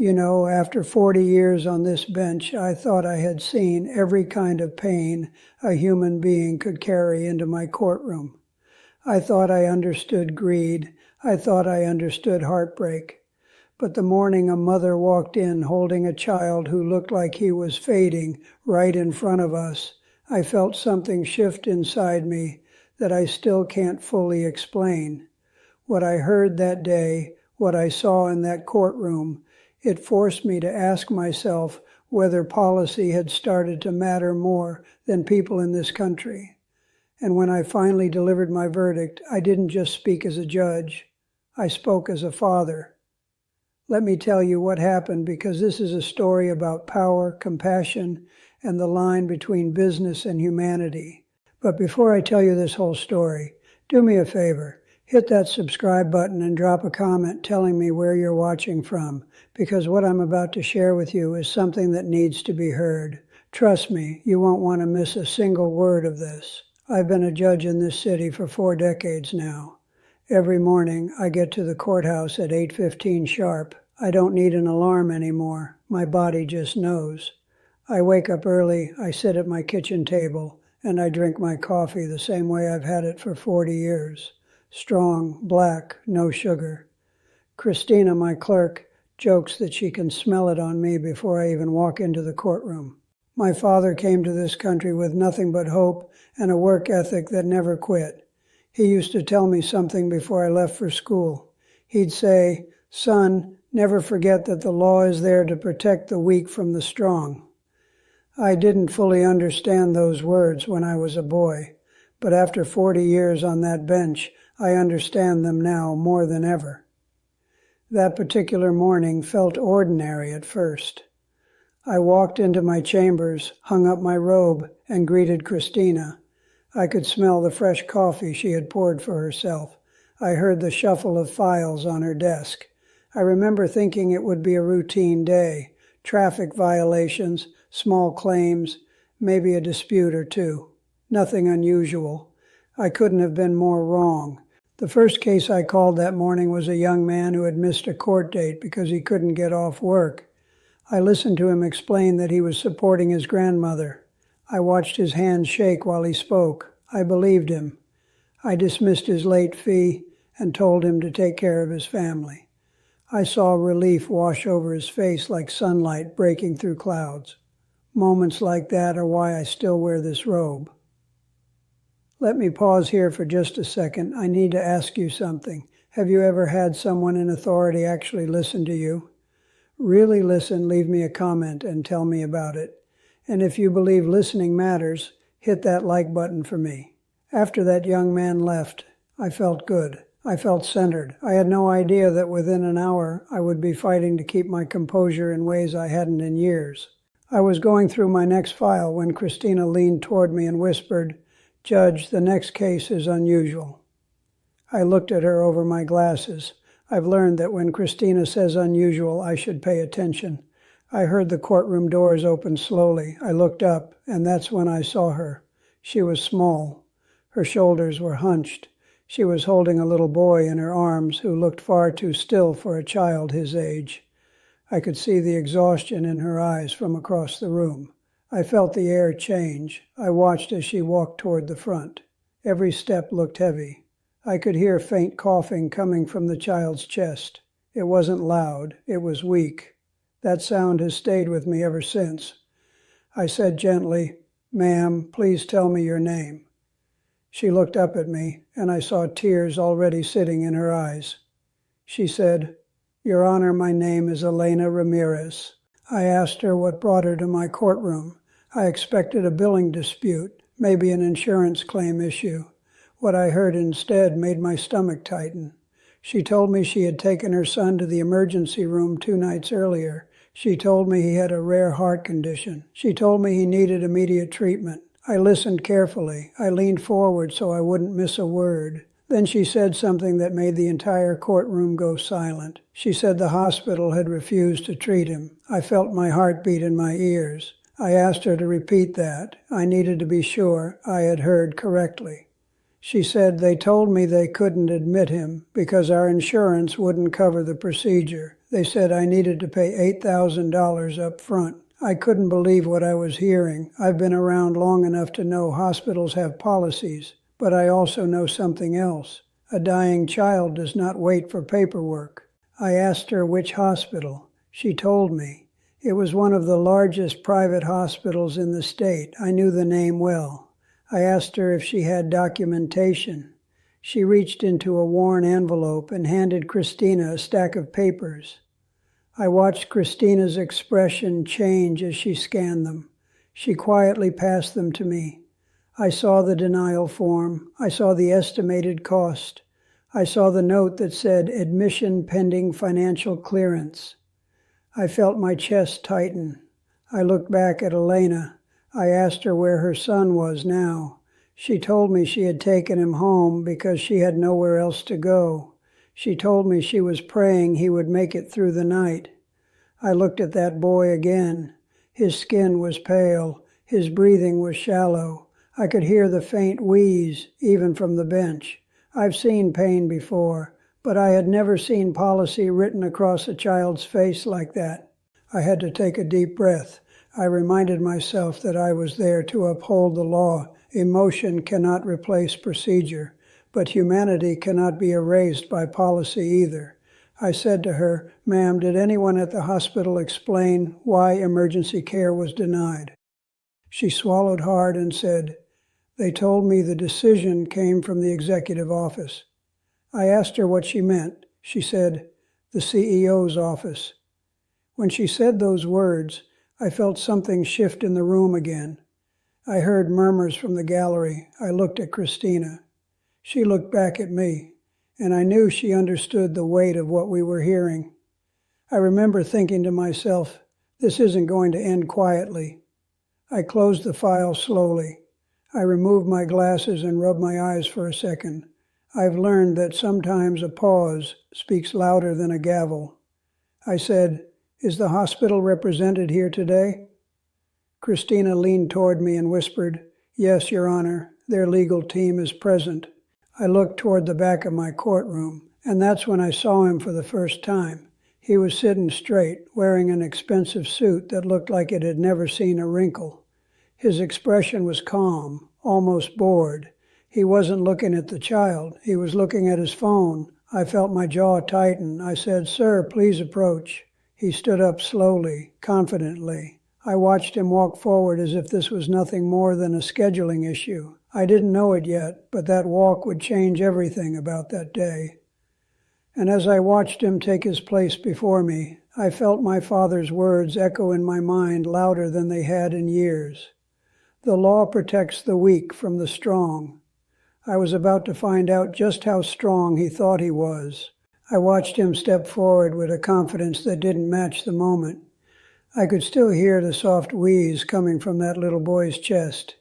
You know, after 40 years on this bench, I thought I had seen every kind of pain a human being could carry into my courtroom. I thought I understood greed. I thought I understood heartbreak. But the morning a mother walked in holding a child who looked like he was fading right in front of us, I felt something shift inside me that I still can't fully explain. What I heard that day, what I saw in that courtroom, it forced me to ask myself whether policy had started to matter more than people in this country. And when I finally delivered my verdict, I didn't just speak as a judge. I spoke as a father. Let me tell you what happened, because this is a story about power, compassion, and the line between business and humanity. But before I tell you this whole story, do me a favor. Hit that subscribe button and drop a comment telling me where you're watching from, because what I'm about to share with you is something that needs to be heard. Trust me, you won't want to miss a single word of this. I've been a judge in this city for 4 decades now. Every morning, I get to the courthouse at 8:15 sharp. I don't need an alarm anymore. My body just knows. I wake up early, I sit at my kitchen table, and I drink my coffee the same way I've had it for 40 years. Strong, black, no sugar. Christina, my clerk, jokes that she can smell it on me before I even walk into the courtroom. My father came to this country with nothing but hope and a work ethic that never quit. He used to tell me something before I left for school. He'd say, "Son, never forget that the law is there to protect the weak from the strong." I didn't fully understand those words when I was a boy, but after 40 years on that bench, I understand them now more than ever. That particular morning felt ordinary at first. I walked into my chambers, hung up my robe, and greeted Christina. I could smell the fresh coffee she had poured for herself. I heard the shuffle of files on her desk. I remember thinking it would be a routine day. Traffic violations, small claims, maybe a dispute or two. Nothing unusual. I couldn't have been more wrong. The first case I called that morning was a young man who had missed a court date because he couldn't get off work. I listened to him explain that he was supporting his grandmother. I watched his hands shake while he spoke. I believed him. I dismissed his late fee and told him to take care of his family. I saw relief wash over his face like sunlight breaking through clouds. Moments like that are why I still wear this robe. Let me pause here for just a second. I need to ask you something. Have you ever had someone in authority actually listen to you? Really listen, leave me a comment, and tell me about it. And if you believe listening matters, hit that like button for me. After that young man left, I felt good. I felt centered. I had no idea that within an hour I would be fighting to keep my composure in ways I hadn't in years. I was going through my next file when Christina leaned toward me and whispered, "Judge, the next case is unusual." I looked at her over my glasses. I've learned that when Christina says unusual, I should pay attention. I heard the courtroom doors open slowly. I looked up, and that's when I saw her. She was small. Her shoulders were hunched. She was holding a little boy in her arms who looked far too still for a child his age. I could see the exhaustion in her eyes from across the room. I felt the air change. I watched as she walked toward the front. Every step looked heavy. I could hear faint coughing coming from the child's chest. It wasn't loud. It was weak. That sound has stayed with me ever since. I said gently, "Ma'am, please tell me your name." She looked up at me, and I saw tears already sitting in her eyes. She said, "Your Honor, my name is Elena Ramirez." I asked her what brought her to my courtroom. I expected a billing dispute, maybe an insurance claim issue. What I heard instead made my stomach tighten. She told me she had taken her son to the emergency room 2 nights earlier. She told me he had a rare heart condition. She told me he needed immediate treatment. I listened carefully. I leaned forward so I wouldn't miss a word. Then she said something that made the entire courtroom go silent. She said the hospital had refused to treat him. I felt my heartbeat in my ears. I asked her to repeat that. I needed to be sure I had heard correctly. She said they told me they couldn't admit him because our insurance wouldn't cover the procedure. They said I needed to pay $8,000 up front. I couldn't believe what I was hearing. I've been around long enough to know hospitals have policies, but I also know something else. A dying child does not wait for paperwork. I asked her which hospital. She told me. It was one of the largest private hospitals in the state. I knew the name well. I asked her if she had documentation. She reached into a worn envelope and handed Christina a stack of papers. I watched Christina's expression change as she scanned them. She quietly passed them to me. I saw the denial form. I saw the estimated cost. I saw the note that said admission pending financial clearance. I felt my chest tighten. I looked back at Elena. I asked her where her son was now. She told me she had taken him home because she had nowhere else to go. She told me she was praying he would make it through the night. I looked at that boy again. His skin was pale. His breathing was shallow. I could hear the faint wheeze, even from the bench. I've seen pain before, but I had never seen policy written across a child's face like that. I had to take a deep breath. I reminded myself that I was there to uphold the law. Emotion cannot replace procedure, but humanity cannot be erased by policy either. I said to her, "Ma'am, did anyone at the hospital explain why emergency care was denied?" She swallowed hard and said, "They told me the decision came from the executive office." I asked her what she meant. She said, "The CEO's office." When she said those words, I felt something shift in the room again. I heard murmurs from the gallery. I looked at Christina. She looked back at me, and I knew she understood the weight of what we were hearing. I remember thinking to myself, this isn't going to end quietly. I closed the file slowly. I removed my glasses and rubbed my eyes for a second. I've learned that sometimes a pause speaks louder than a gavel. I said, "Is the hospital represented here today?" Christina leaned toward me and whispered, "Yes, Your Honor, their legal team is present." I looked toward the back of my courtroom, and that's when I saw him for the first time. He was sitting straight, wearing an expensive suit that looked like it had never seen a wrinkle. His expression was calm, almost bored. He wasn't looking at the child. He was looking at his phone. I felt my jaw tighten. I said, "Sir, please approach." He stood up slowly, confidently. I watched him walk forward as if this was nothing more than a scheduling issue. I didn't know it yet, but that walk would change everything about that day. And as I watched him take his place before me, I felt my father's words echo in my mind louder than they had in years. The law protects the weak from the strong. I was about to find out just how strong he thought he was. I watched him step forward with a confidence that didn't match the moment. I could still hear the soft wheeze coming from that little boy's chest,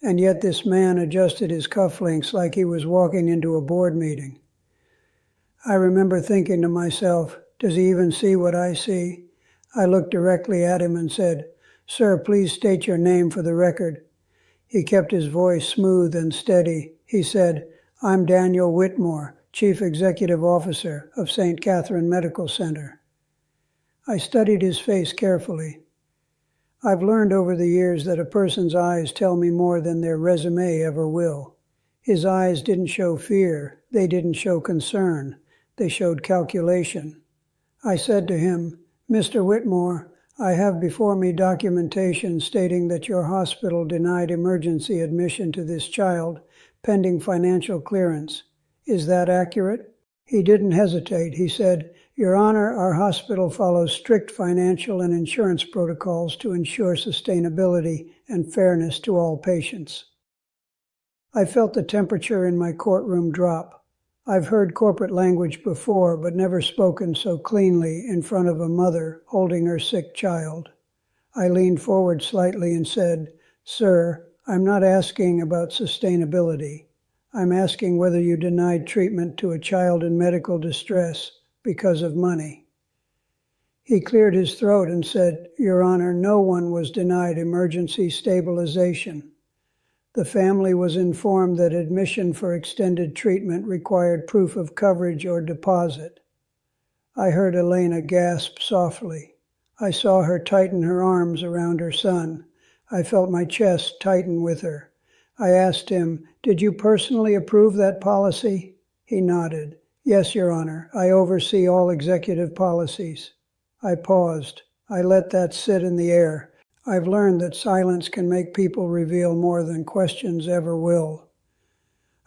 and yet this man adjusted his cufflinks like he was walking into a board meeting. I remember thinking to myself, does he even see what I see? I looked directly at him and said, "Sir, please state your name for the record." He kept his voice smooth and steady. He said, "I'm Daniel Whitmore, Chief Executive Officer of St. Catherine Medical Center." I studied his face carefully. I've learned over the years that a person's eyes tell me more than their resume ever will. His eyes didn't show fear. They didn't show concern. They showed calculation. I said to him, "Mr. Whitmore, I have before me documentation stating that your hospital denied emergency admission to this child pending financial clearance. Is that accurate?" He didn't hesitate. He said, "Your Honor, our hospital follows strict financial and insurance protocols to ensure sustainability and fairness to all patients." I felt the temperature in my courtroom drop. I've heard corporate language before, but never spoken so cleanly in front of a mother holding her sick child. I leaned forward slightly and said, "Sir, I'm not asking about sustainability. I'm asking whether you denied treatment to a child in medical distress because of money." He cleared his throat and said, "Your Honor, no one was denied emergency stabilization. The family was informed that admission for extended treatment required proof of coverage or deposit. I heard Elena gasp softly. I saw her tighten her arms around her son. I felt my chest tighten with her. I asked him, "Did you personally approve that policy?" He nodded. "Yes, Your Honor. I oversee all executive policies." I paused. I let that sit in the air. I've learned that silence can make people reveal more than questions ever will.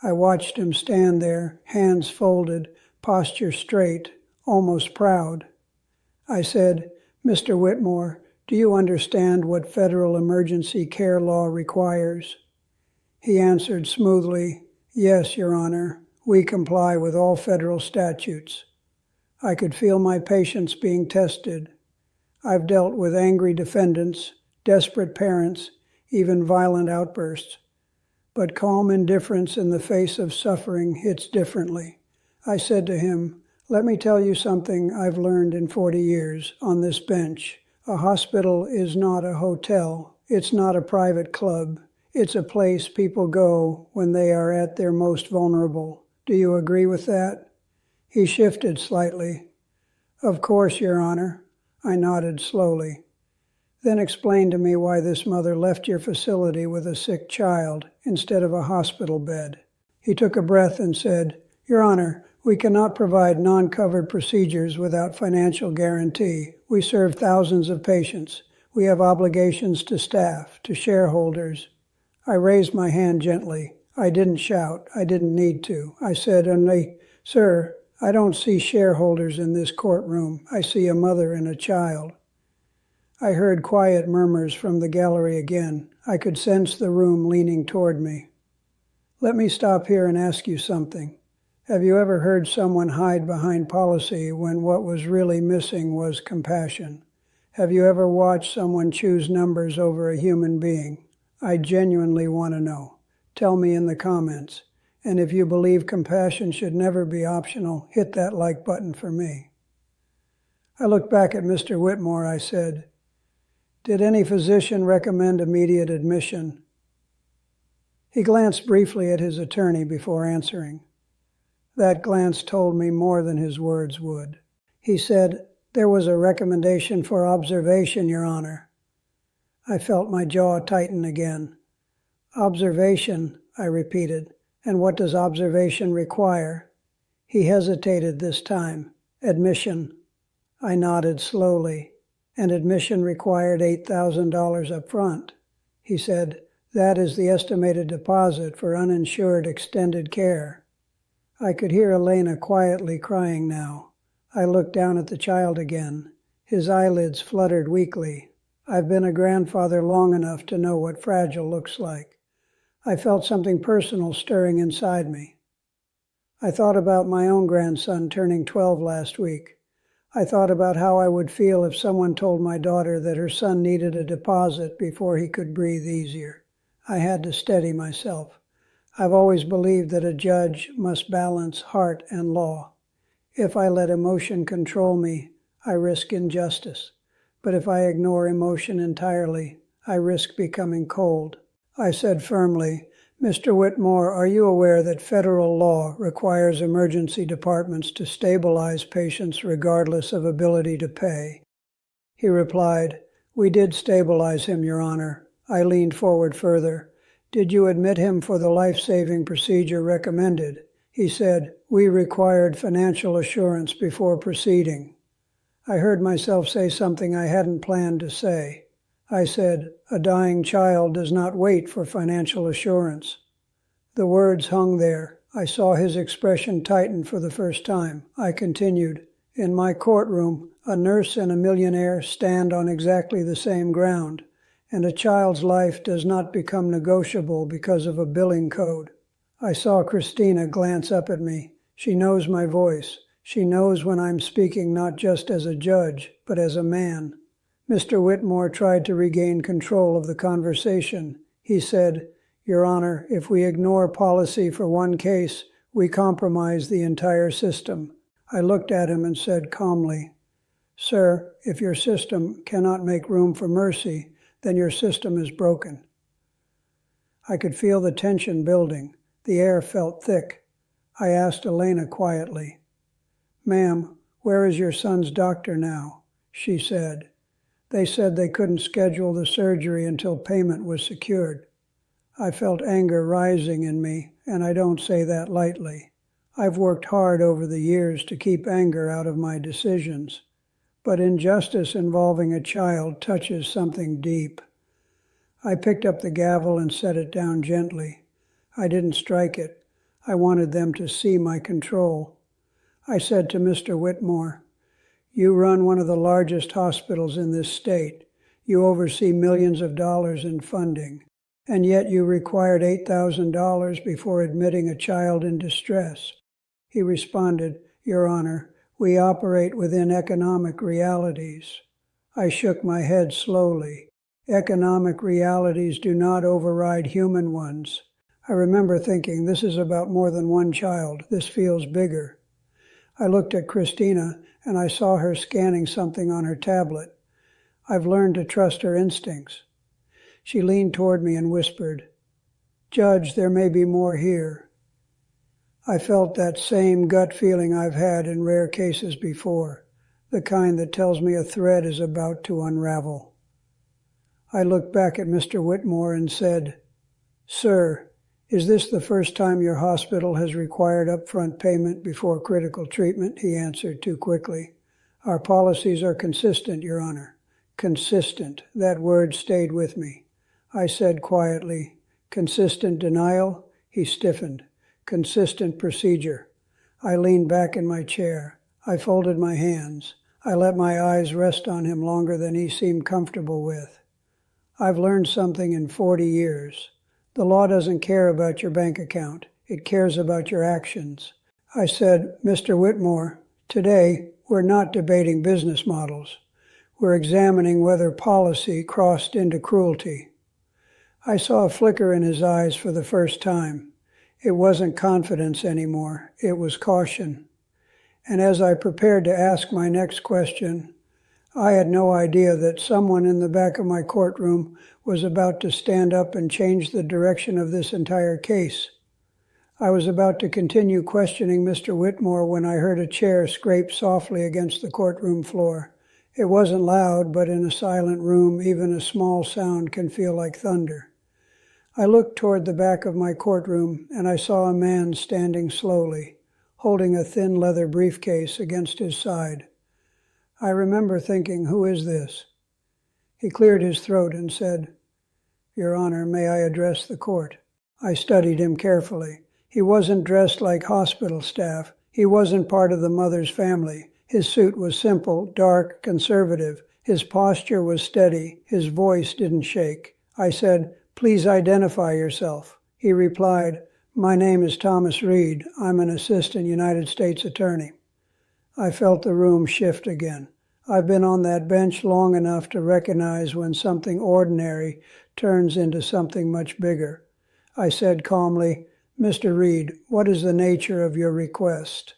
I watched him stand there, hands folded, posture straight, almost proud. I said, "Mr. Whitmore, do you understand what federal emergency care law requires?" He answered smoothly, "Yes, Your Honor. We comply with all federal statutes." I could feel my patience being tested. I've dealt with angry defendants, desperate parents, even violent outbursts. But calm indifference in the face of suffering hits differently. I said to him, "Let me tell you something I've learned in 40 years on this bench. A hospital is not a hotel. It's not a private club. It's a place people go when they are at their most vulnerable. Do you agree with that?" He shifted slightly. "Of course, Your Honor." I nodded slowly. "Then explain to me why this mother left your facility with a sick child instead of a hospital bed." He took a breath and said, "Your Honor, we cannot provide non-covered procedures without financial guarantee. We serve thousands of patients. We have obligations to staff, to shareholders." I raised my hand gently. I didn't shout. I didn't need to. I said only, "Sir, I don't see shareholders in this courtroom. I see a mother and a child." I heard quiet murmurs from the gallery again. I could sense the room leaning toward me. "Let me stop here and ask you something. Have you ever heard someone hide behind policy when what was really missing was compassion? Have you ever watched someone choose numbers over a human being? I genuinely want to know. Tell me in the comments. And if you believe compassion should never be optional, hit that like button for me." I looked back at Mr. Whitmore. I said, "Did any physician recommend immediate admission?" He glanced briefly at his attorney before answering. That glance told me more than his words would. He said, "There was a recommendation for observation, Your Honor." I felt my jaw tighten again. "Observation," I repeated. "And what does observation require?" He hesitated this time. "Admission." I nodded slowly. "And admission required $8,000 up front." He said, "That is the estimated deposit for uninsured extended care." I could hear Elena quietly crying now. I looked down at the child again. His eyelids fluttered weakly. I've been a grandfather long enough to know what fragile looks like. I felt something personal stirring inside me. I thought about my own grandson turning 12 last week. I thought about how I would feel if someone told my daughter that her son needed a deposit before he could breathe easier. I had to steady myself. I've always believed that a judge must balance heart and law. If I let emotion control me, I risk injustice. But if I ignore emotion entirely, I risk becoming cold. I said firmly, "Mr. Whitmore, are you aware that federal law requires emergency departments to stabilize patients regardless of ability to pay?" He replied, "We did stabilize him, Your Honor." I leaned forward further. "Did you admit him for the life-saving procedure recommended?" He said, "We required financial assurance before proceeding." I heard myself say something I hadn't planned to say. I said, "A dying child does not wait for financial assurance." The words hung there. I saw his expression tighten for the first time. I continued, "In my courtroom, a nurse and a millionaire stand on exactly the same ground, and a child's life does not become negotiable because of a billing code." I saw Christina glance up at me. She knows my voice. She knows when I'm speaking not just as a judge, but as a man. Mr. Whitmore tried to regain control of the conversation. He said, "Your Honor, if we ignore policy for one case, we compromise the entire system." I looked at him and said calmly, "Sir, if your system cannot make room for mercy, then your system is broken." I could feel the tension building. The air felt thick. I asked Elena quietly, "Ma'am, "Where is your son's doctor now?" she said. "They said they couldn't schedule the surgery until payment was secured." I felt anger rising in me, and I don't say that lightly. I've worked hard over the years to keep anger out of my decisions, but injustice involving a child touches something deep. I picked up the gavel and set it down gently. I didn't strike it. I wanted them to see my control. I said to Mr. Whitmore, "You run one of the largest hospitals in this state. You oversee millions of dollars in funding, and yet you required $8,000 before admitting a child in distress." He responded, "Your Honor, we operate within economic realities." I shook my head slowly. Economic realities do not override human ones. I remember thinking, this is about more than one child. This feels bigger. I looked at Christina, and I saw her scanning something on her tablet. I've learned to trust her instincts. She leaned toward me and whispered, "Judge, there may be more here." I felt that same gut feeling I've had in rare cases before, the kind that tells me a thread is about to unravel. I looked back at Mr. Whitmore and said, "Sir, is this the first time your hospital has required upfront payment before critical treatment?" He answered too quickly. "Our policies are consistent, Your Honor." Consistent. That word stayed with me. I said quietly, "Consistent denial?" He stiffened. "Consistent procedure." I leaned back in my chair. I folded my hands. I let my eyes rest on him longer than he seemed comfortable with. I've learned something in 40 years. The law doesn't care about your bank account. It cares about your actions. I said, "Mr. Whitmore, today we're not debating business models. We're examining whether policy crossed into cruelty." I saw a flicker in his eyes for the first time. It wasn't confidence anymore. It was caution. And as I prepared to ask my next question, I had no idea that someone in the back of my courtroom was about to stand up and change the direction of this entire case. I was about to continue questioning Mr. Whitmore when I heard a chair scrape softly against the courtroom floor. It wasn't loud, but in a silent room, even a small sound can feel like thunder. I looked toward the back of my courtroom, and I saw a man standing slowly, holding a thin leather briefcase against his side. I remember thinking, who is this? He cleared his throat and said, "Your Honor, may I address the court?" I studied him carefully. He wasn't dressed like hospital staff. He wasn't part of the mother's family. His suit was simple, dark, conservative. His posture was steady. His voice didn't shake. I said, "Please identify yourself." He replied, "My name is Thomas Reed. I'm an assistant United States attorney." I felt the room shift again. I've been on that bench long enough to recognize when something ordinary turns into something much bigger. I said calmly, "Mr. Reed, what is the nature of your request?"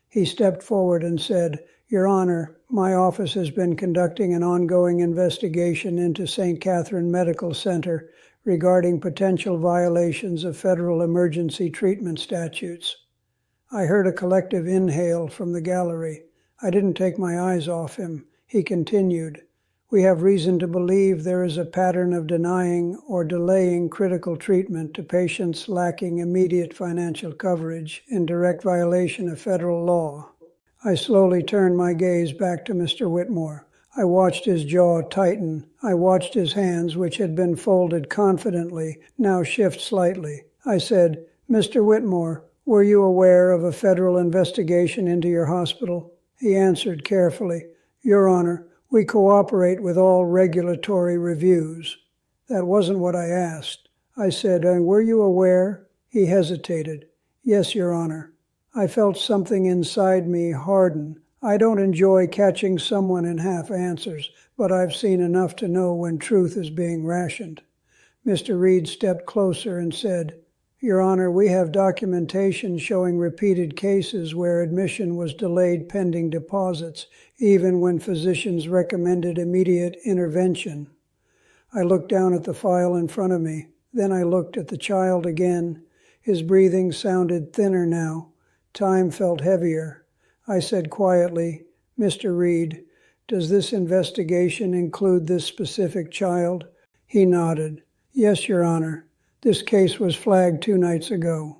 He stepped forward and said, "Your Honor, my office has been conducting an ongoing investigation into St. Catherine Medical Center regarding potential violations of federal emergency treatment statutes." I heard a collective inhale from the gallery. I didn't take my eyes off him. He continued, "We have reason to believe there is a pattern of denying or delaying critical treatment to patients lacking immediate financial coverage in direct violation of federal law." I slowly turned my gaze back to Mr. Whitmore. I watched his jaw tighten. I watched his hands, which had been folded confidently, now shift slightly. I said, "Mr. Whitmore, were you aware of a federal investigation into your hospital?" He answered carefully, "Your Honor, we cooperate with all regulatory reviews." That wasn't what I asked. I said, "And were you aware?" He hesitated. "Yes, Your Honor." I felt something inside me harden. I don't enjoy catching someone in half answers, but I've seen enough to know when truth is being rationed. Mr. Reed stepped closer and said, "Your Honor, we have documentation showing repeated cases where admission was delayed pending deposits, even when physicians recommended immediate intervention." I looked down at the file in front of me. Then I looked at the child again. His breathing sounded thinner now. Time felt heavier. I said quietly, Mr. Reed, does this investigation include this specific child? He nodded. Yes, Your Honor. This case was flagged 2 nights ago.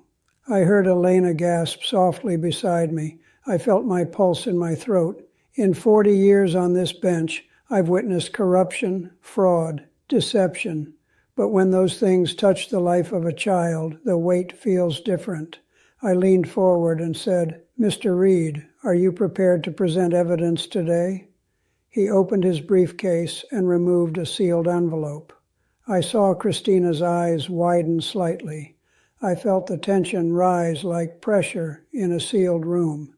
I heard Elena gasp softly beside me. I felt my pulse in my throat. In 40 years on this bench, I've witnessed corruption, fraud, deception. But when those things touch the life of a child, the weight feels different. I leaned forward and said, Mr. Reed, are you prepared to present evidence today? He opened his briefcase and removed a sealed envelope. I saw Christina's eyes widen slightly. I felt the tension rise like pressure in a sealed room.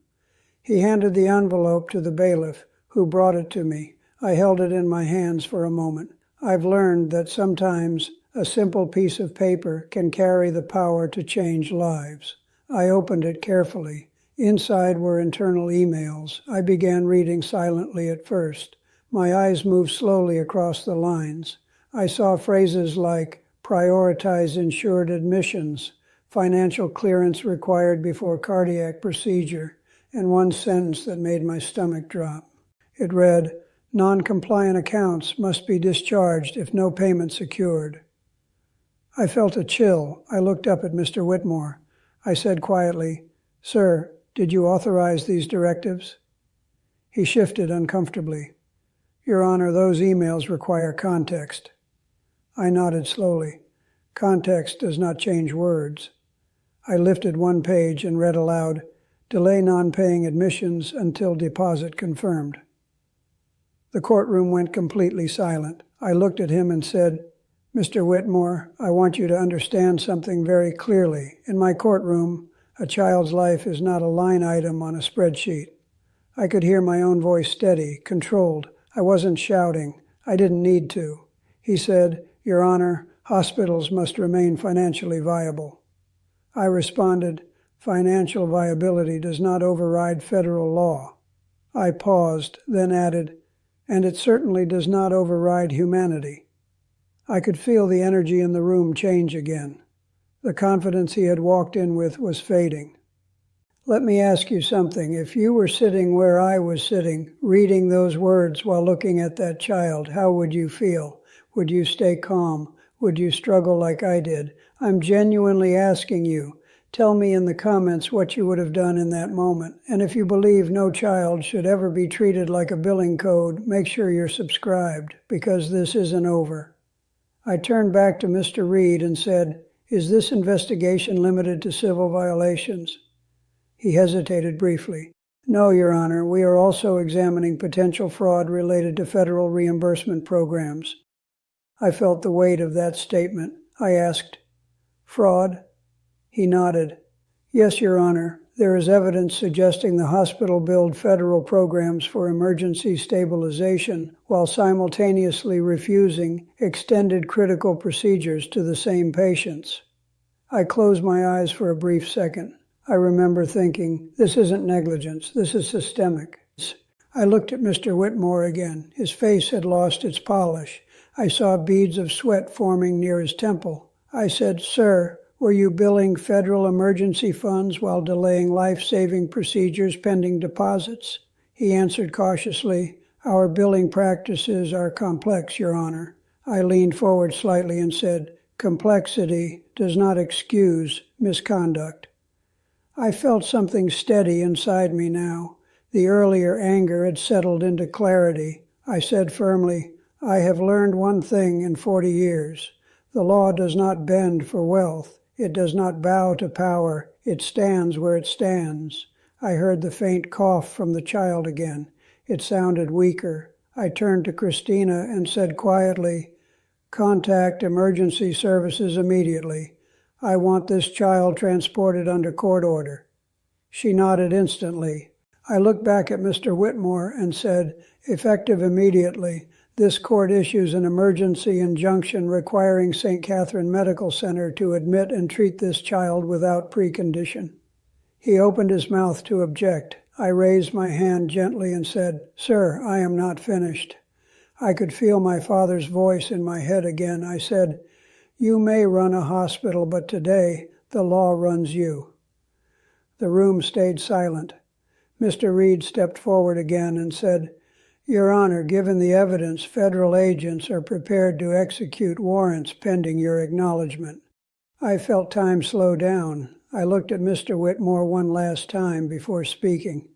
He handed the envelope to the bailiff, who brought it to me. I held it in my hands for a moment. I've learned that sometimes a simple piece of paper can carry the power to change lives. I opened it carefully. Inside were internal emails. I began reading silently at first. My eyes moved slowly across the lines. I saw phrases like prioritize insured admissions, financial clearance required before cardiac procedure, and one sentence that made my stomach drop. It read, non-compliant accounts must be discharged if no payment secured. I felt a chill. I looked up at Mr. Whitmore. I said quietly, Sir, did you authorize these directives? He shifted uncomfortably. Your Honor, those emails require context. I nodded slowly. Context does not change words. I lifted one page and read aloud, delay non-paying admissions until deposit confirmed. The courtroom went completely silent. I looked at him and said, Mr. Whitmore, I want you to understand something very clearly. In my courtroom, a child's life is not a line item on a spreadsheet. I could hear my own voice steady, controlled. I wasn't shouting. I didn't need to. He said, Your Honor, hospitals must remain financially viable. I responded, financial viability does not override federal law. I paused, then added, and it certainly does not override humanity. I could feel the energy in the room change again. The confidence he had walked in with was fading. Let me ask you something. If you were sitting where I was sitting, reading those words while looking at that child, how would you feel? Would you stay calm? Would you struggle like I did? I'm genuinely asking you. Tell me in the comments what you would have done in that moment. And if you believe no child should ever be treated like a billing code, make sure you're subscribed, because this isn't over. I turned back to Mr. Reed and said, Is this investigation limited to civil violations? He hesitated briefly. No, Your Honor, we are also examining potential fraud related to federal reimbursement programs. I felt the weight of that statement. I asked, Fraud? He nodded. Yes, Your Honor. There is evidence suggesting the hospital billed federal programs for emergency stabilization while simultaneously refusing extended critical procedures to the same patients. I closed my eyes for a brief second. I remember thinking, this isn't negligence, this is systemic. I looked at Mr. Whitmore again. His face had lost its polish. I saw beads of sweat forming near his temple. I said, Sir, were you billing federal emergency funds while delaying life-saving procedures pending deposits? He answered cautiously, Our billing practices are complex, Your Honor. I leaned forward slightly and said, Complexity does not excuse misconduct. I felt something steady inside me now. The earlier anger had settled into clarity. I said firmly, I have learned one thing in 40 years. The law does not bend for wealth. It does not bow to power. It stands where it stands. I heard the faint cough from the child again. It sounded weaker. I turned to Christina and said quietly, Contact emergency services immediately. I want this child transported under court order. She nodded instantly. I looked back at Mr. Whitmore and said, Effective immediately. This court issues an emergency injunction requiring St. Catherine Medical Center to admit and treat this child without precondition. He opened his mouth to object. I raised my hand gently and said, Sir, I am not finished. I could feel my father's voice in my head again. I said, You may run a hospital, but today the law runs you. The room stayed silent. Mr. Reed stepped forward again and said, "Your Honor, given the evidence, federal agents are prepared to execute warrants pending your acknowledgement." I felt time slow down. I looked at Mr. Whitmore one last time before speaking,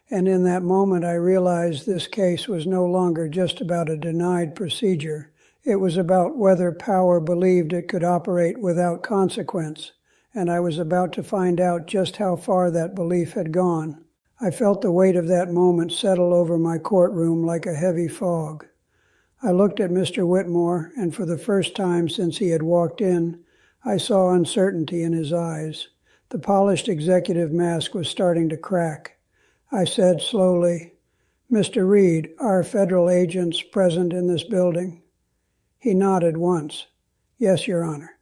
and in that moment I realized this case was no longer just about a denied procedure. It was about whether power believed it could operate without consequence, and I was about to find out just how far that belief had gone. I felt the weight of that moment settle over my courtroom like a heavy fog. I looked at Mr. Whitmore, and for the first time since he had walked in, I saw uncertainty in his eyes. The polished executive mask was starting to crack. I said slowly, "Mr. Reed, are federal agents present in this building?" He nodded once. "Yes, Your Honor."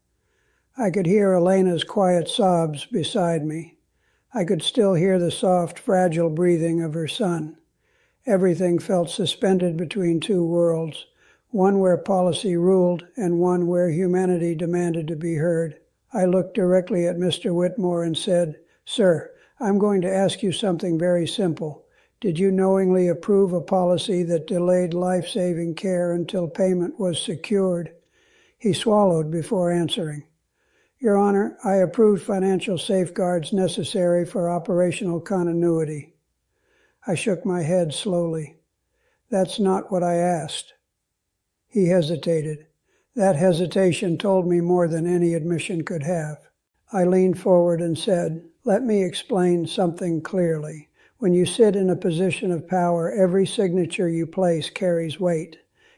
I could hear Elena's quiet sobs beside me. I could still hear the soft, fragile breathing of her son. Everything felt suspended between two worlds, one where policy ruled and one where humanity demanded to be heard. I looked directly at Mr. Whitmore and said, "Sir, I'm going to ask you something very simple. Did you knowingly approve a policy that delayed life-saving care until payment was secured?" He swallowed before answering. "Your Honor, I approved financial safeguards necessary for operational continuity." I shook my head slowly. "That's not what I asked." He hesitated. That hesitation told me more than any admission could have. I leaned forward and said, "Let me explain something clearly. When you sit in a position of power, every signature you place carries weight.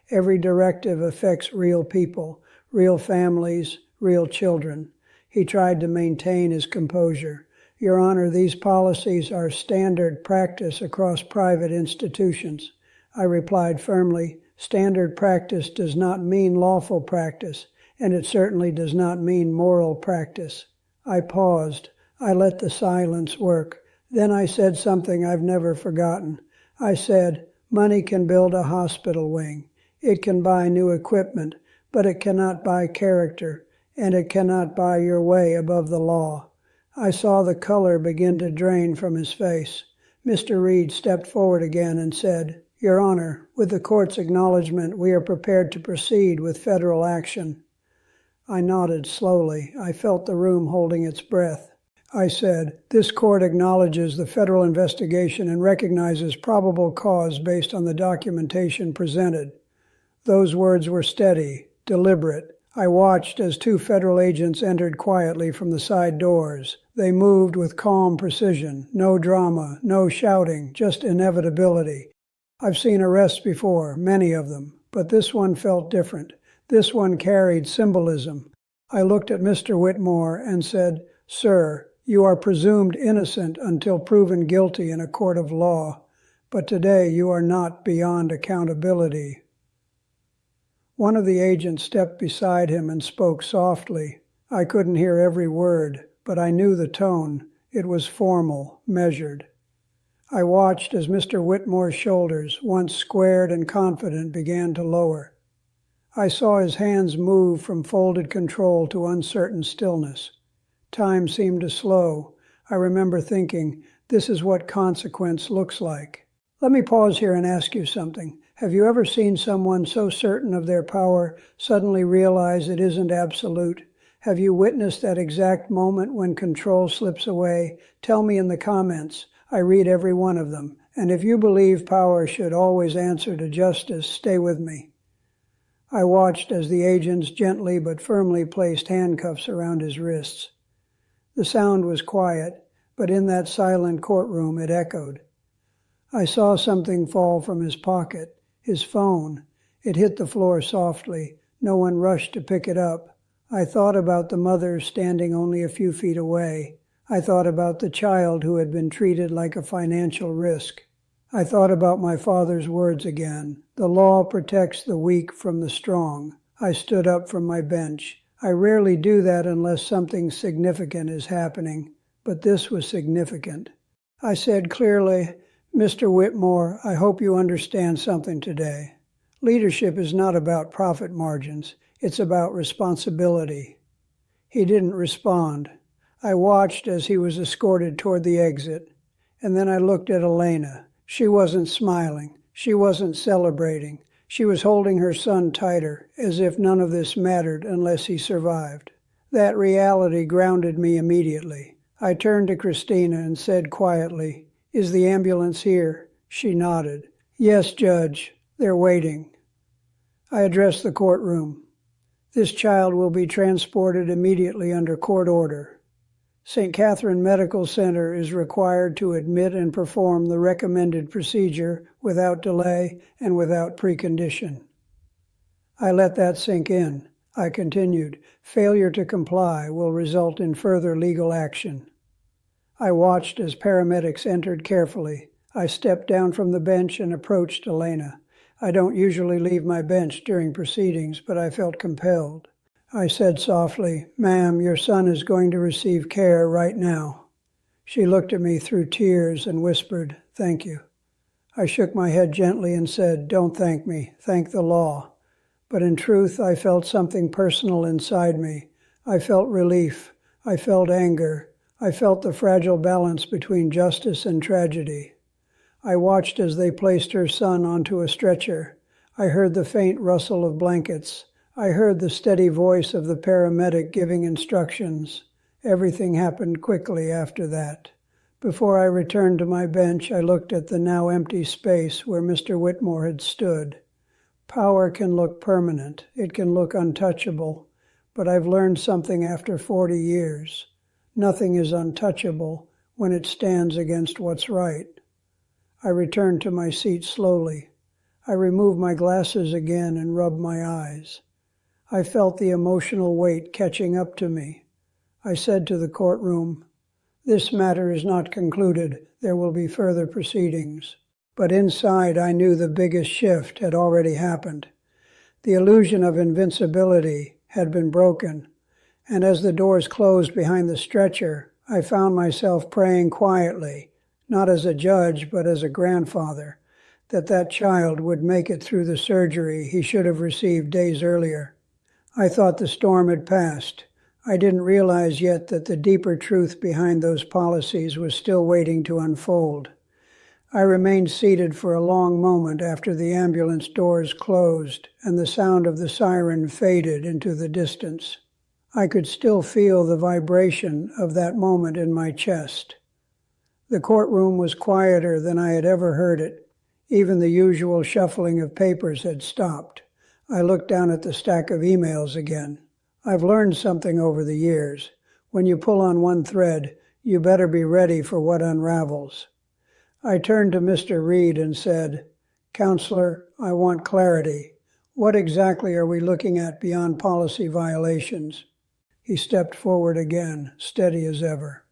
Every directive affects real people, real families, real children." He tried to maintain his composure. "Your Honor, these policies are standard practice across private institutions." I replied firmly, "Standard practice does not mean lawful practice, and it certainly does not mean moral practice." I paused. I let the silence work. Then I said something I've never forgotten. I said, "Money can build a hospital wing. It can buy new equipment, but it cannot buy character, and it cannot buy your way above the law." I saw the color begin to drain from his face. Mr. Reed stepped forward again and said, "Your Honor, with the court's acknowledgement, we are prepared to proceed with federal action." I nodded slowly. I felt the room holding its breath. I said, "This court acknowledges the federal investigation and recognizes probable cause based on the documentation presented." Those words were steady, deliberate. I watched as two federal agents entered quietly from the side doors. They moved with calm precision, no drama, no shouting, just inevitability. I've seen arrests before, many of them, but this one felt different. This one carried symbolism. I looked at Mr. Whitmore and said, "Sir, you are presumed innocent until proven guilty in a court of law, but today you are not beyond accountability." One of the agents stepped beside him and spoke softly. I couldn't hear every word, but I knew the tone. It was formal, measured. I watched as Mr. Whitmore's shoulders, once squared and confident, began to lower. I saw his hands move from folded control to uncertain stillness. Time seemed to slow. I remember thinking, this is what consequence looks like. Let me pause here and ask you something. Have you ever seen someone so certain of their power suddenly realize it isn't absolute? Have you witnessed that exact moment when control slips away? Tell me in the comments. I read every one of them. And if you believe power should always answer to justice, stay with me. I watched as the agents gently but firmly placed handcuffs around his wrists. The sound was quiet, but in that silent courtroom it echoed. I saw something fall from his pocket. His phone. It hit the floor softly. No one rushed to pick it up. I thought about the mother standing only a few feet away. I thought about the child who had been treated like a financial risk. I thought about my father's words again. The law protects the weak from the strong. I stood up from my bench. I rarely do that unless something significant is happening, but this was significant. I said clearly, "Mr. Whitmore, I hope you understand something today. Leadership is not about profit margins. It's about responsibility." He didn't respond. I watched as he was escorted toward the exit, And then I looked at Elena. She wasn't smiling. She wasn't celebrating. She was holding her son tighter, as if none of this mattered unless he survived. That reality grounded me immediately. I turned to Christina and said quietly, "Is the ambulance here?" She nodded. "Yes, Judge. They're waiting." I addressed the courtroom. "This child will be transported immediately under court order. St. Catherine Medical Center is required to admit and perform the recommended procedure without delay and without precondition." I let that sink in. I continued, "Failure to comply will result in further legal action." I watched as paramedics entered carefully. I stepped down from the bench and approached Elena. I don't usually leave my bench during proceedings, but I felt compelled. I said softly, "Ma'am, your son is going to receive care right now." She looked at me through tears and whispered, "Thank you." I shook my head gently and said, "Don't thank me, thank the law." But in truth, I felt something personal inside me. I felt relief. I felt anger. I felt the fragile balance between justice and tragedy. I watched as they placed her son onto a stretcher. I heard the faint rustle of blankets. I heard the steady voice of the paramedic giving instructions. Everything happened quickly after that. Before I returned to my bench, I looked at the now empty space where Mr. Whitmore had stood. Power can look permanent. It can look untouchable. But I've learned something after 40 years. Nothing is untouchable when it stands against what's right. I returned to my seat slowly. I removed my glasses again and rubbed my eyes. I felt the emotional weight catching up to me. I said to the courtroom, "This matter is not concluded. There will be further proceedings." But inside, I knew the biggest shift had already happened. The illusion of invincibility had been broken, and as the doors closed behind the stretcher, I found myself praying quietly, not as a judge, but as a grandfather, that child would make it through the surgery he should have received days earlier. I thought the storm had passed. I didn't realize yet that the deeper truth behind those policies was still waiting to unfold. I remained seated for a long moment after the ambulance doors closed and the sound of the siren faded into the distance. I could still feel the vibration of that moment in my chest. The courtroom was quieter than I had ever heard it. Even the usual shuffling of papers had stopped. I looked down at the stack of emails again. I've learned something over the years. When you pull on one thread, you better be ready for what unravels. I turned to Mr. Reed and said, "Counselor, I want clarity. What exactly are we looking at beyond policy violations?" He stepped forward again, steady as ever.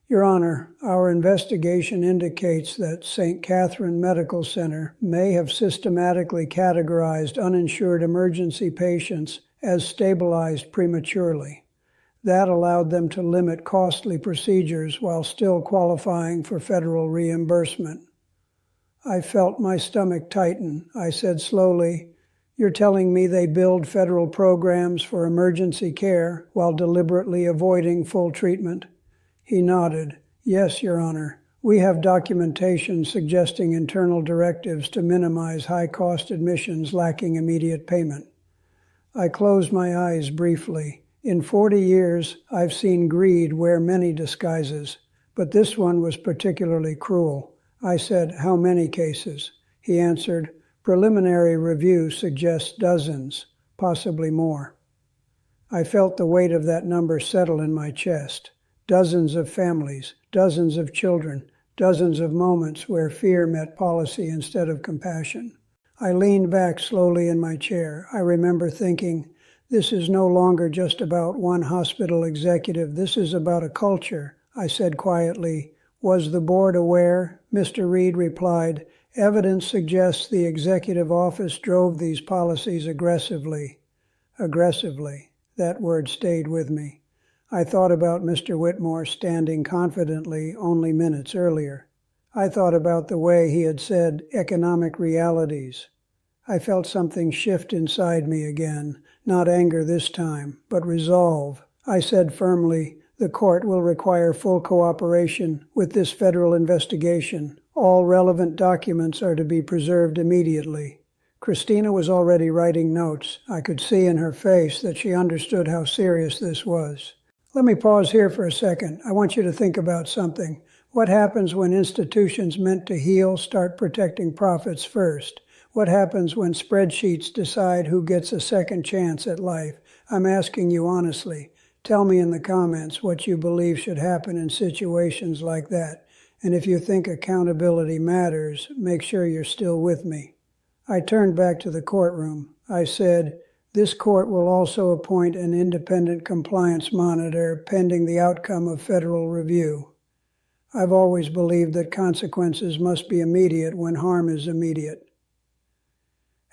"Your Honor, our investigation indicates that St. Catherine Medical Center may have systematically categorized uninsured emergency patients as stabilized prematurely. That allowed them to limit costly procedures while still qualifying for federal reimbursement." I felt my stomach tighten. I said slowly, "You're telling me they build federal programs for emergency care while deliberately avoiding full treatment?" He nodded. "Yes, Your Honor. We have documentation suggesting internal directives to minimize high-cost admissions lacking immediate payment." I closed my eyes briefly. In 40 years, I've seen greed wear many disguises, but this one was particularly cruel. I said, "How many cases?" He answered, "Preliminary review suggests dozens, possibly more." I felt the weight of that number settle in my chest. Dozens of families, dozens of children, dozens of moments where fear met policy instead of compassion. I leaned back slowly in my chair. I remember thinking, this is no longer just about one hospital executive. This is about a culture. I said quietly, "Was the board aware?" Mr. Reed replied, "Evidence suggests the executive office drove these policies aggressively." Aggressively. That word stayed with me. I thought about Mr. Whitmore standing confidently only minutes earlier. I thought about the way he had said economic realities. I felt something shift inside me again, not anger this time, but resolve. I said firmly, The court will require full cooperation with this federal investigation. All relevant documents are to be preserved immediately. Christina was already writing notes. I could see in her face that she understood how serious this was. Let me pause here for a second. I want you to think about something. What happens when institutions meant to heal start protecting profits first? What happens when spreadsheets decide who gets a second chance at life? I'm asking you honestly. Tell me in the comments what you believe should happen in situations like that. And if you think accountability matters, make sure you're still with me. I turned back to the courtroom. I said, this court will also appoint an independent compliance monitor pending the outcome of federal review. I've always believed that consequences must be immediate when harm is immediate.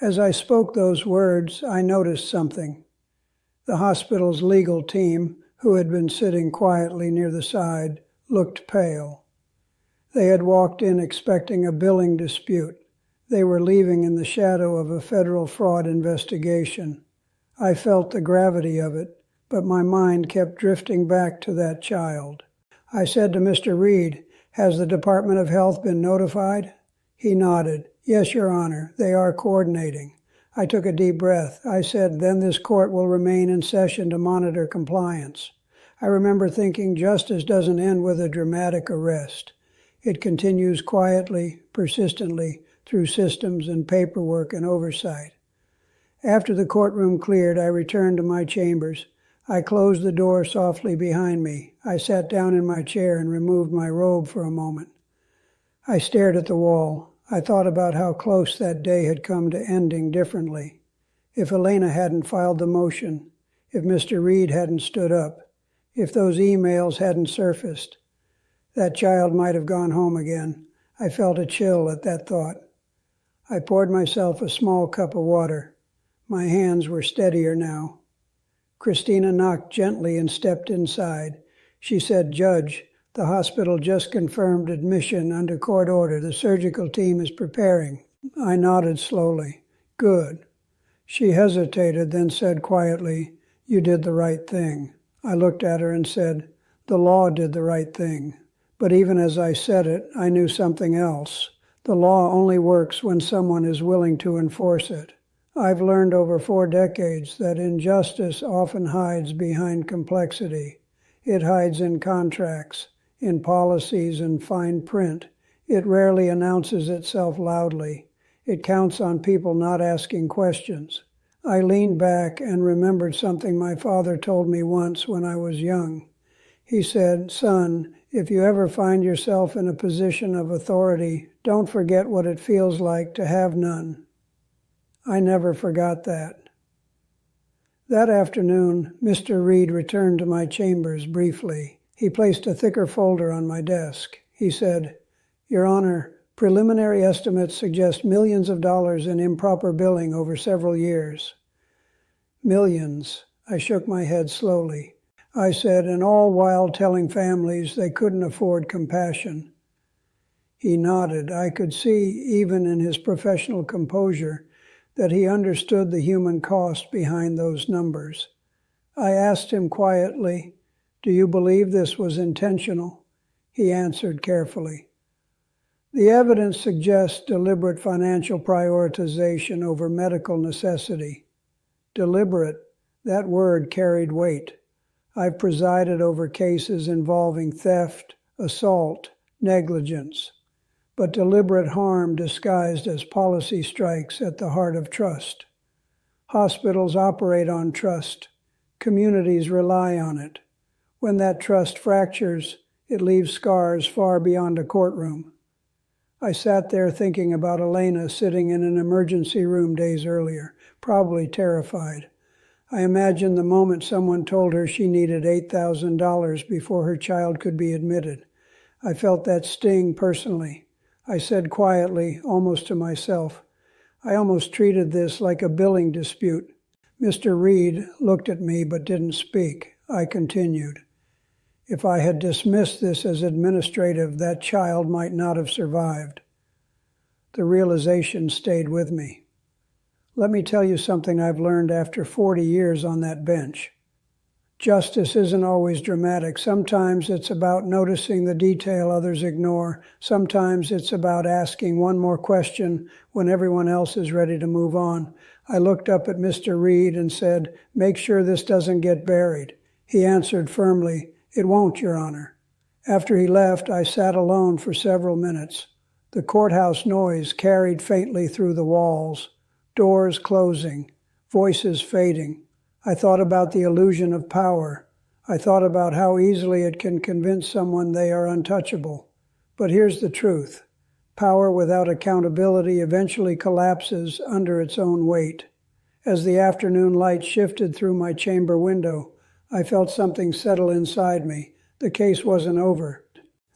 As I spoke those words, I noticed something. The hospital's legal team, who had been sitting quietly near the side, looked pale. They had walked in expecting a billing dispute. They were leaving in the shadow of a federal fraud investigation. I felt the gravity of it, but my mind kept drifting back to that child. I said to Mr. Reed, "Has the Department of Health been notified?" He nodded. "Yes, Your Honor, they are coordinating." I took a deep breath. I said, "Then this court will remain in session to monitor compliance." I remember thinking justice doesn't end with a dramatic arrest. It continues quietly, persistently, through systems and paperwork and oversight. After the courtroom cleared, I returned to my chambers. I closed the door softly behind me. I sat down in my chair and removed my robe for a moment. I stared at the wall. I thought about how close that day had come to ending differently. If Elena hadn't filed the motion, if Mr. Reed hadn't stood up, if those emails hadn't surfaced, that child might have gone home again. I felt a chill at that thought. I poured myself a small cup of water. My hands were steadier now. Christina knocked gently and stepped inside. She said, "Judge, the hospital just confirmed admission under court order. The surgical team is preparing." I nodded slowly. "Good." She hesitated, then said quietly, "You did the right thing." I looked at her and said, "The law did the right thing." But even as I said it, I knew something else. The law only works when someone is willing to enforce it. I've learned over 4 decades that injustice often hides behind complexity. It hides in contracts, in policies and fine print. It rarely announces itself loudly. It counts on people not asking questions. I leaned back and remembered something my father told me once when I was young. He said, "Son, if you ever find yourself in a position of authority, don't forget what it feels like to have none." I never forgot that. That afternoon, Mr. Reed returned to my chambers briefly. He placed a thicker folder on my desk. He said, "Your Honor, preliminary estimates suggest millions of dollars in improper billing over several years." Millions. I shook my head slowly. I said, "and all while telling families they couldn't afford compassion." He nodded. I could see, even in his professional composure, that he understood the human cost behind those numbers. I asked him quietly, "Do you believe this was intentional?" He answered carefully. "The evidence suggests deliberate financial prioritization over medical necessity." Deliberate, that word carried weight. I've presided over cases involving theft, assault, negligence, but deliberate harm disguised as policy strikes at the heart of trust. Hospitals operate on trust. Communities rely on it. When that trust fractures, it leaves scars far beyond a courtroom. I sat there thinking about Elena sitting in an emergency room days earlier, probably terrified. I imagined the moment someone told her she needed $8,000 before her child could be admitted. I felt that sting personally. I said quietly, almost to myself, "I almost treated this like a billing dispute." Mr. Reed looked at me but didn't speak. I continued, "If I had dismissed this as administrative, that child might not have survived." The realization stayed with me. Let me tell you something I've learned after 40 years on that bench. Justice isn't always dramatic. Sometimes it's about noticing the detail others ignore. Sometimes it's about asking one more question when everyone else is ready to move on. I looked up at Mr. Reed and said, "Make sure this doesn't get buried." He answered firmly, "It won't, Your Honor." After he left, I sat alone for several minutes. The courthouse noise carried faintly through the walls, doors closing, voices fading. I thought about the illusion of power. I thought about how easily it can convince someone they are untouchable. But here's the truth. Power without accountability eventually collapses under its own weight. As the afternoon light shifted through my chamber window, I felt something settle inside me. The case wasn't over.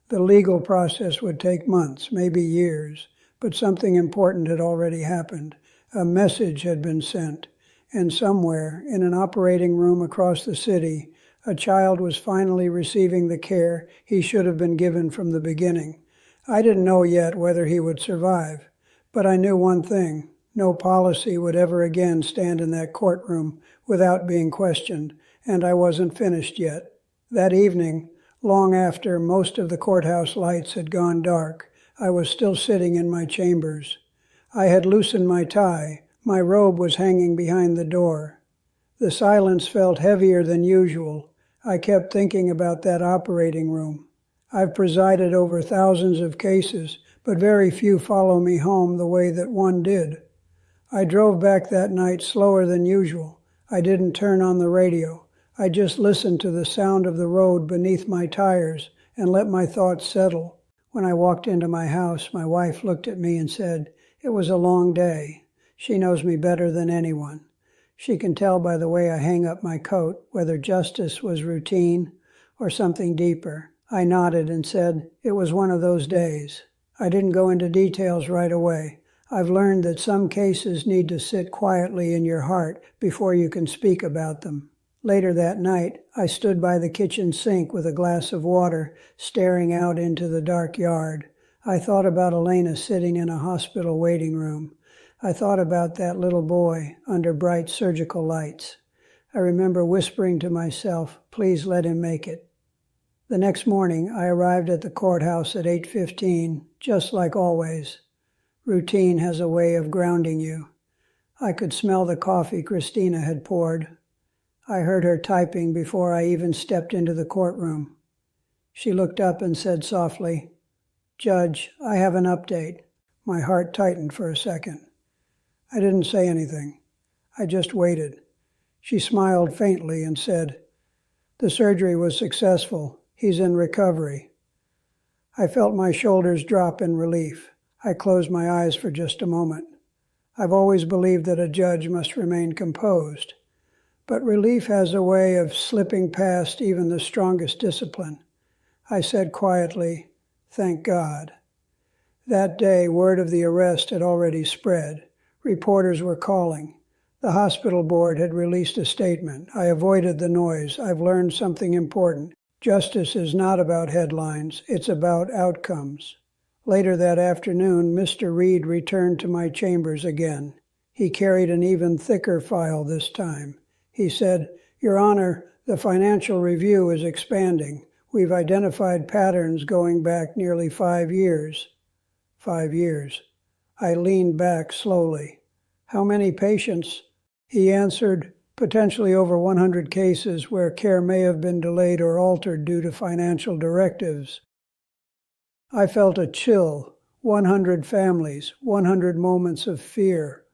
The legal process would take months, maybe years, but something important had already happened. A message had been sent. And somewhere, in an operating room across the city, a child was finally receiving the care he should have been given from the beginning. I didn't know yet whether he would survive, but I knew one thing. No policy would ever again stand in that courtroom without being questioned, and I wasn't finished yet. That evening, long after most of the courthouse lights had gone dark, I was still sitting in my chambers. I had loosened my tie. My robe was hanging behind the door. The silence felt heavier than usual. I kept thinking about that operating room. I've presided over thousands of cases, but very few follow me home the way that one did. I drove back that night slower than usual. I didn't turn on the radio. I just listened to the sound of the road beneath my tires and let my thoughts settle. When I walked into my house, my wife looked at me and said, "It was a long day." She knows me better than anyone. She can tell by the way I hang up my coat whether justice was routine or something deeper. I nodded and said, "It was one of those days." I didn't go into details right away. I've learned that some cases need to sit quietly in your heart before you can speak about them. Later that night, I stood by the kitchen sink with a glass of water, staring out into the dark yard. I thought about Elena sitting in a hospital waiting room. I thought about that little boy under bright surgical lights. I remember whispering to myself, "Please let him make it." The next morning, I arrived at the courthouse at 8:15, just like always. Routine has a way of grounding you. I could smell the coffee Christina had poured. I heard her typing before I even stepped into the courtroom. She looked up and said softly, "Judge, I have an update." My heart tightened for a second. I didn't say anything. I just waited. She smiled faintly and said, "The surgery was successful. He's in recovery." I felt my shoulders drop in relief. I closed my eyes for just a moment. I've always believed that a judge must remain composed, but relief has a way of slipping past even the strongest discipline. I said quietly, "Thank God." That day, word of the arrest had already spread. Reporters were calling. The hospital board had released a statement. I avoided the noise. I've learned something important. Justice is not about headlines. It's about outcomes. Later that afternoon, Mr. Reed returned to my chambers again. He carried an even thicker file this time. He said, "Your Honor, the financial review is expanding. We've identified patterns going back nearly 5 years. 5 years. I leaned back slowly. How many patients? He answered, potentially over 100 cases where care may have been delayed or altered due to financial directives. I felt a chill. 100 families, 100 moments of fear.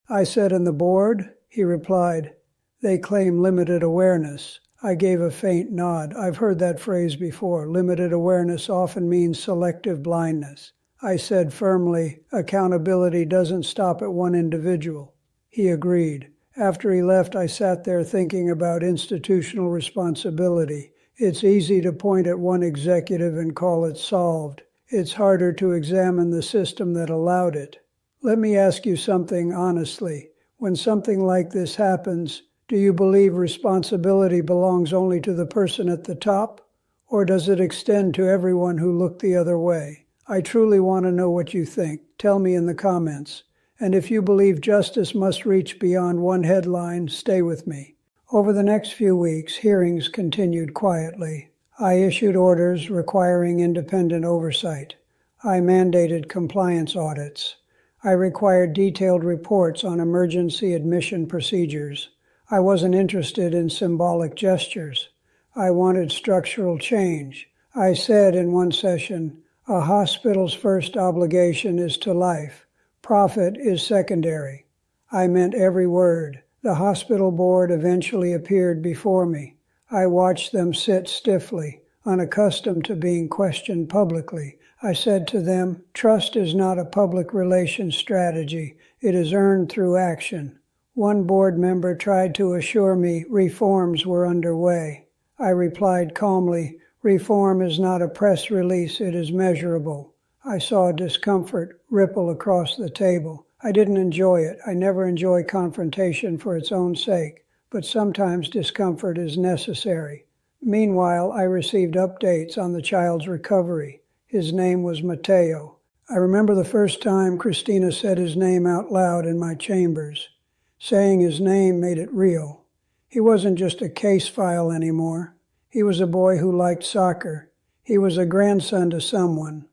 I said, "And the board?" He replied, "They claim limited awareness." I gave a faint nod. I've heard that phrase before. Limited awareness often means selective blindness. I said firmly, "Accountability doesn't stop at one individual." He agreed. After he left, I sat there thinking about institutional responsibility. It's easy to point at one executive and call it solved. It's harder to examine the system that allowed it. Let me ask you something honestly. When something like this happens, do you believe responsibility belongs only to the person at the top? Or does it extend to everyone who looked the other way? I truly want to know what you think. Tell me in the comments. And if you believe justice must reach beyond one headline, stay with me. Over the next few weeks, hearings continued quietly. I issued orders requiring independent oversight. I mandated compliance audits. I required detailed reports on emergency admission procedures. I wasn't interested in symbolic gestures. I wanted structural change. I said in one session, "A hospital's first obligation is to life. Profit is secondary." I meant every word. The hospital board eventually appeared before me. I watched them sit stiffly, unaccustomed to being questioned publicly. I said to them, "Trust is not a public relations strategy. It is earned through action." One board member tried to assure me reforms were underway. I replied calmly, "Reform is not a press release, it is measurable." I saw discomfort ripple across the table. I didn't enjoy it. I never enjoy confrontation for its own sake, but sometimes discomfort is necessary. Meanwhile, I received updates on the child's recovery. His name was Mateo. I remember the first time Christina said his name out loud in my chambers. Saying his name made it real. He wasn't just a case file anymore. He was a boy who liked soccer. He was a grandson to someone.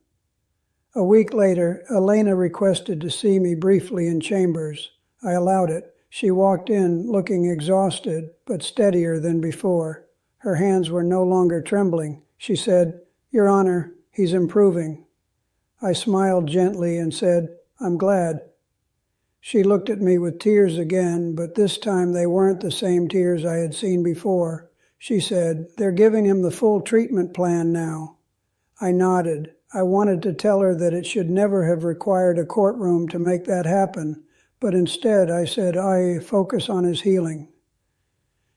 A week later, Elena requested to see me briefly in chambers. I allowed it. She walked in looking exhausted, but steadier than before. Her hands were no longer trembling. She said, "Your Honor, he's improving." I smiled gently and said, "I'm glad." She looked at me with tears again, but this time they weren't the same tears I had seen before. She said, "They're giving him the full treatment plan now." I nodded. I wanted to tell her that it should never have required a courtroom to make that happen, but instead I said, "I focus on his healing."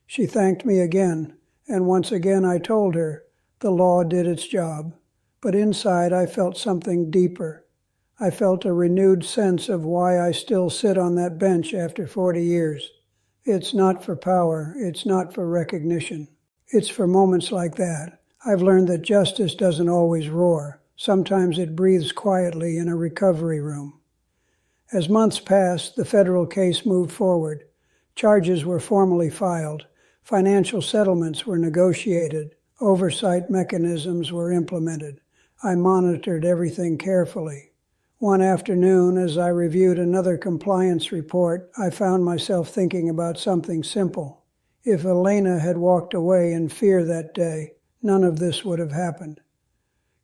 She thanked me again, and once again I told her the law did its job. But inside I felt something deeper. I felt a renewed sense of why I still sit on that bench after 40 years. It's not for power, it's not for recognition. It's for moments like that. I've learned that justice doesn't always roar. Sometimes it breathes quietly in a recovery room. As months passed, the federal case moved forward. Charges were formally filed. Financial settlements were negotiated. Oversight mechanisms were implemented. I monitored everything carefully. One afternoon, as I reviewed another compliance report, I found myself thinking about something simple. If Elena had walked away in fear that day, none of this would have happened.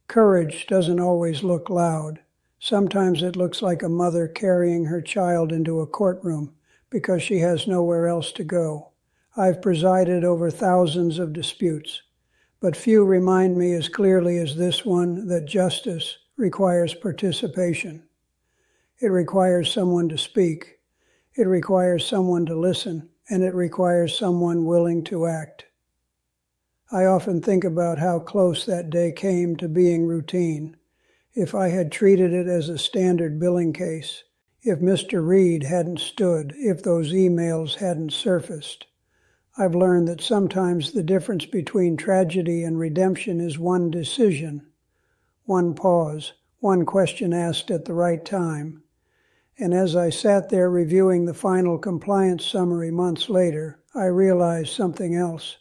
Courage doesn't always look loud. Sometimes it looks like a mother carrying her child into a courtroom because she has nowhere else to go. I've presided over thousands of disputes, but few remind me as clearly as this one that justice requires participation. It requires someone to speak. It requires someone to listen, and it requires someone willing to act. I often think about how close that day came to being routine. If I had treated it as a standard billing case, if Mr. Reed hadn't stood, if those emails hadn't surfaced. I've learned that sometimes the difference between tragedy and redemption is one decision, one pause, one question asked at the right time. And as I sat there reviewing the final compliance summary months later, I realized something else.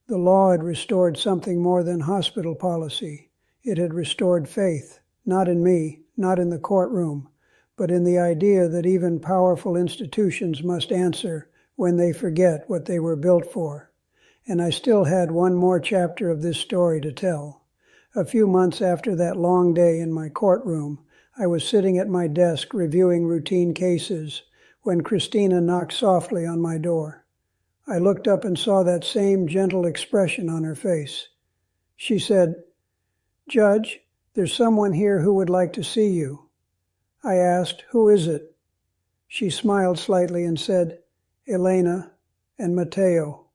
The law had restored something more than hospital policy. It had restored faith, not in me, not in the courtroom, but in the idea that even powerful institutions must answer when they forget what they were built for. And I still had one more chapter of this story to tell. A few months after that long day in my courtroom, I was sitting at my desk reviewing routine cases when Christina knocked softly on my door. I looked up and saw that same gentle expression on her face. She said, "Judge, there's someone here who would like to see you." I asked, "Who is it?" She smiled slightly and said, "Elena and Mateo."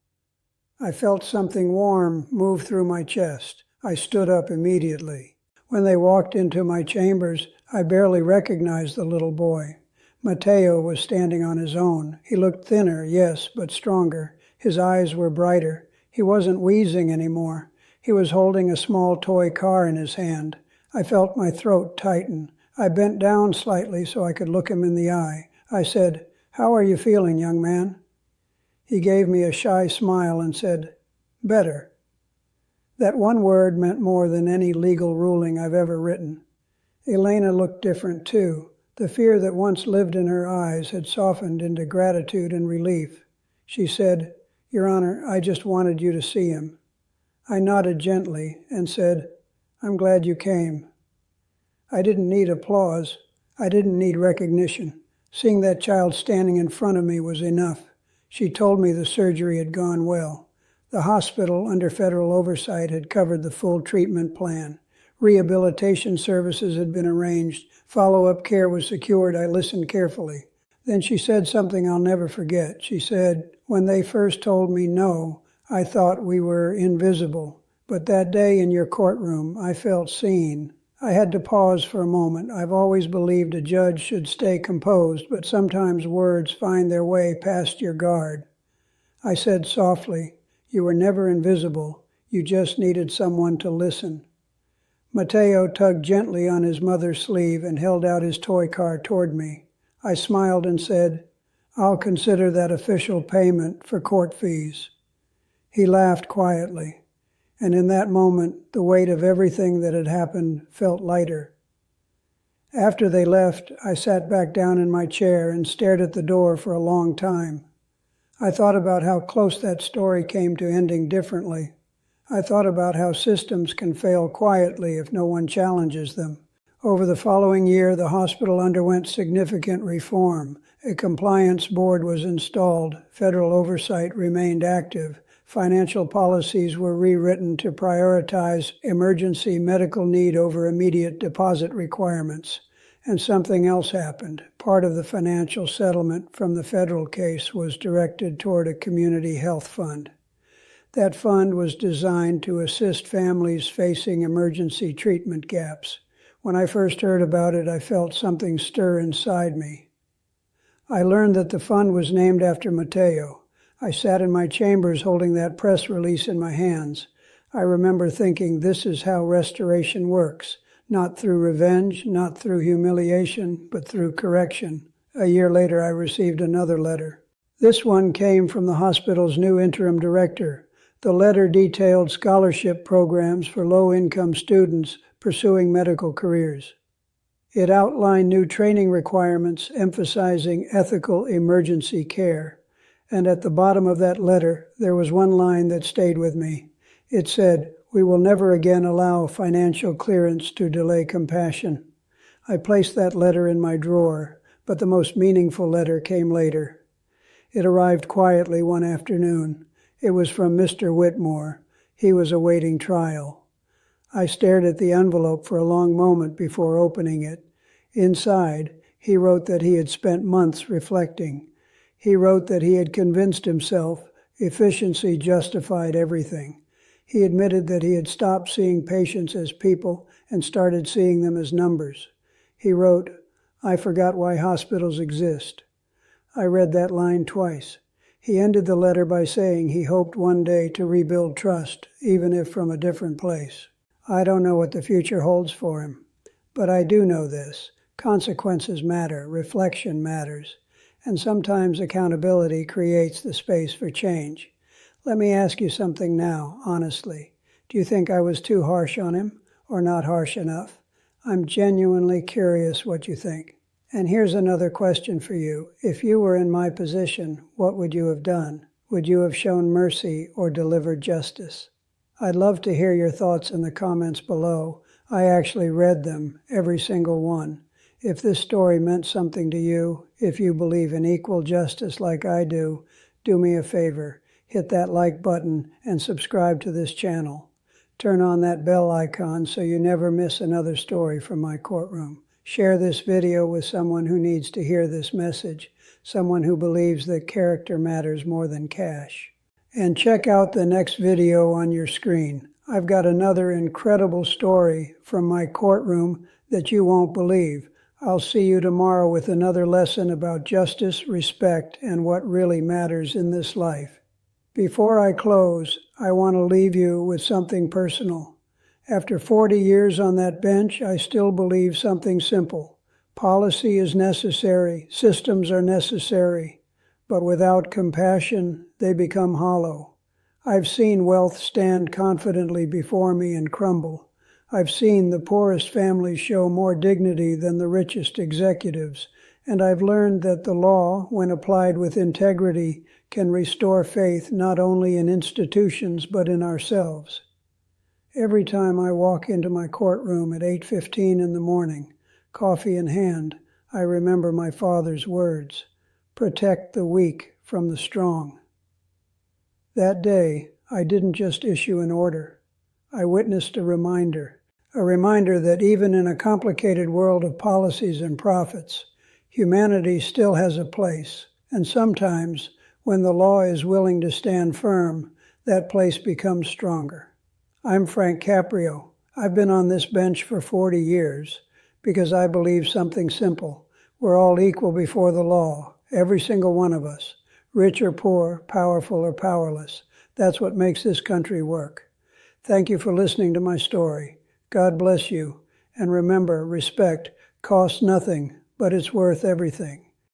I felt something warm move through my chest. I stood up immediately. When they walked into my chambers, I barely recognized the little boy. Mateo was standing on his own. He looked thinner, yes, but stronger. His eyes were brighter. He wasn't wheezing anymore. He was holding a small toy car in his hand. I felt my throat tighten. I bent down slightly so I could look him in the eye. I said, "How are you feeling, young man?" He gave me a shy smile and said, "Better." That one word meant more than any legal ruling I've ever written. Elena looked different too. The fear that once lived in her eyes had softened into gratitude and relief. She said, "Your Honor, I just wanted you to see him." I nodded gently and said, "I'm glad you came." I didn't need applause. I didn't need recognition. Seeing that child standing in front of me was enough. She told me the surgery had gone well. The hospital, under federal oversight, had covered the full treatment plan. Rehabilitation services had been arranged. Follow-up care was secured. I listened carefully. Then she said something I'll never forget. She said, "When they first told me no, I thought we were invisible. But that day in your courtroom, I felt seen." I had to pause for a moment. I've always believed a judge should stay composed, but sometimes words find their way past your guard. I said softly, "You were never invisible. You just needed someone to listen." Mateo tugged gently on his mother's sleeve and held out his toy car toward me. I smiled and said, "I'll consider that official payment for court fees." He laughed quietly. And in that moment, the weight of everything that had happened felt lighter. After they left, I sat back down in my chair and stared at the door for a long time. I thought about how close that story came to ending differently. I thought about how systems can fail quietly if no one challenges them. Over the following year, the hospital underwent significant reform. A compliance board was installed. Federal oversight remained active. Financial policies were rewritten to prioritize emergency medical need over immediate deposit requirements. And something else happened. Part of the financial settlement from the federal case was directed toward a community health fund. That fund was designed to assist families facing emergency treatment gaps. When I first heard about it, I felt something stir inside me. I learned that the fund was named after Mateo. I sat in my chambers holding that press release in my hands. I remember thinking, this is how restoration works, not through revenge, not through humiliation, but through correction. A year later, I received another letter. This one came from the hospital's new interim director. The letter detailed scholarship programs for low-income students pursuing medical careers. It outlined new training requirements emphasizing ethical emergency care. And at the bottom of that letter, there was one line that stayed with me. It said, "We will never again allow financial clearance to delay compassion." I placed that letter in my drawer, but the most meaningful letter came later. It arrived quietly one afternoon. It was from Mr. Whitmore. He was awaiting trial. I stared at the envelope for a long moment before opening it. Inside, he wrote that he had spent months reflecting. He wrote that he had convinced himself efficiency justified everything. He admitted that he had stopped seeing patients as people and started seeing them as numbers. He wrote, "I forgot why hospitals exist." I read that line twice. He ended the letter by saying he hoped one day to rebuild trust, even if from a different place. I don't know what the future holds for him, but I do know this. Consequences matter, reflection matters. And sometimes accountability creates the space for change. Let me ask you something now, honestly. Do you think I was too harsh on him, or not harsh enough? I'm genuinely curious what you think. And here's another question for you. If you were in my position, what would you have done? Would you have shown mercy or delivered justice? I'd love to hear your thoughts in the comments below. I actually read them, every single one. If this story meant something to you, if you believe in equal justice like I do me a favor. Hit that like button and subscribe to this channel. Turn on that bell icon so you never miss another story from my courtroom. Share this video with someone who needs to hear this message, someone who believes that character matters more than cash. And check out the next video on your screen. I've got another incredible story from my courtroom that you won't believe. I'll see you tomorrow with another lesson about justice, respect, and what really matters in this life. Before I close, I want to leave you with something personal. After 40 years on that bench, I still believe something simple. Policy is necessary, systems are necessary, but without compassion, they become hollow. I've seen wealth stand confidently before me and crumble. I've seen the poorest families show more dignity than the richest executives, and I've learned that the law, when applied with integrity, can restore faith not only in institutions but in ourselves. Every time I walk into my courtroom at 8:15 in the morning, coffee in hand, I remember my father's words, "Protect the weak from the strong." That day, I didn't just issue an order. I witnessed a reminder that even in a complicated world of policies and profits, humanity still has a place, and sometimes, when the law is willing to stand firm, that place becomes stronger. I'm Frank Caprio. I've been on this bench for 40 years because I believe something simple. We're all equal before the law, every single one of us, rich or poor, powerful or powerless. That's what makes this country work. Thank you for listening to my story. God bless you. And remember, respect costs nothing, but it's worth everything.